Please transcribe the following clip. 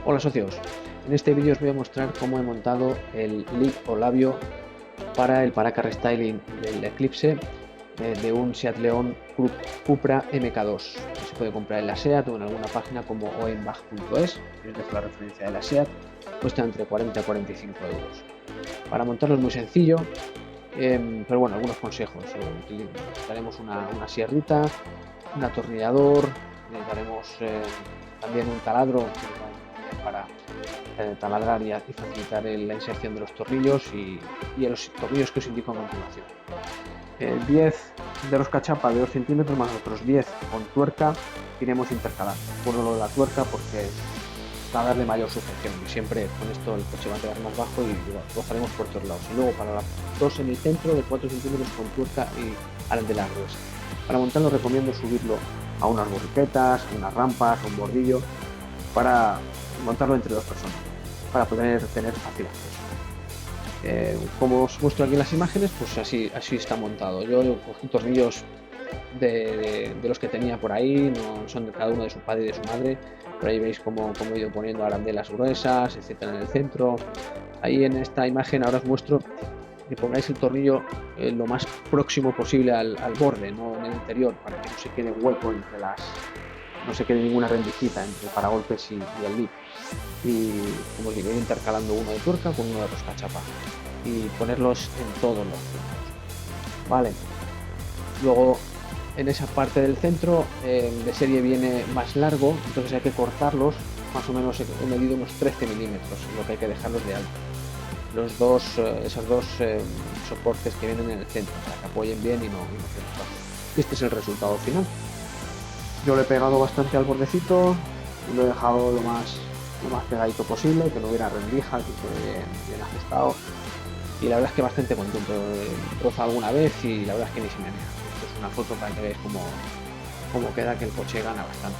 Hola socios, en este vídeo os voy a mostrar cómo he montado el lip o labio para el paraca restyling del Eclipse de un Seat León Cupra MK2 que se puede comprar en la Seat o en alguna página como oenbach.es. Os dejo la referencia de la Seat, cuesta entre 40 a 45 euros. Para montarlo es muy sencillo, pero bueno, algunos consejos. Necesitaremos una sierrita, un atornillador, necesitaremos también un taladro para taladrar y facilitar la inserción de los tornillos y los tornillos que os indico a continuación. 10 de los cachapa de 2 centímetros más otros 10 con tuerca iremos intercalando. Por lo de la tuerca porque va a darle mayor sujeción y siempre con esto el coche va a quedar más bajo y lo rozaremos por todos lados. Y luego para las dos en el centro de 4 centímetros con tuerca y al de la gruesa. Para montarlo recomiendo subirlo a unas borriquetas, unas rampas, un bordillo, para montarlo entre dos personas, para poder tener fácil acceso. Como os muestro aquí en las imágenes, pues así está montado. Yo cogí tornillos de los que tenía por ahí, no son de cada uno de su padre y de su madre, pero ahí veis cómo he ido poniendo arandelas gruesas, etcétera, en el centro. Ahí en esta imagen ahora os muestro que pongáis el tornillo lo más próximo posible al borde, no en el interior, para que no se quede hueco entre no se quede ninguna rendijita entre el paragolpes y el lip. Y como os digo, ir intercalando uno de tuerca con uno de rosca chapa y ponerlos en todos los puntos. Vale, luego en esa parte del centro de serie viene más largo, entonces hay que cortarlos, más o menos he medido unos 13 milímetros, lo que hay que dejarlos de alto. Esos dos soportes que vienen en el centro para que apoyen bien y no queden fácil. Este es el resultado final. Yo lo he pegado bastante al bordecito y lo he dejado lo más pegadito posible, que no hubiera rendija, que quede bien ajustado. Y la verdad es que bastante contento. Roza alguna vez y la verdad es que ni se menea. Esto es una foto para que veáis cómo queda, que el coche gana bastante.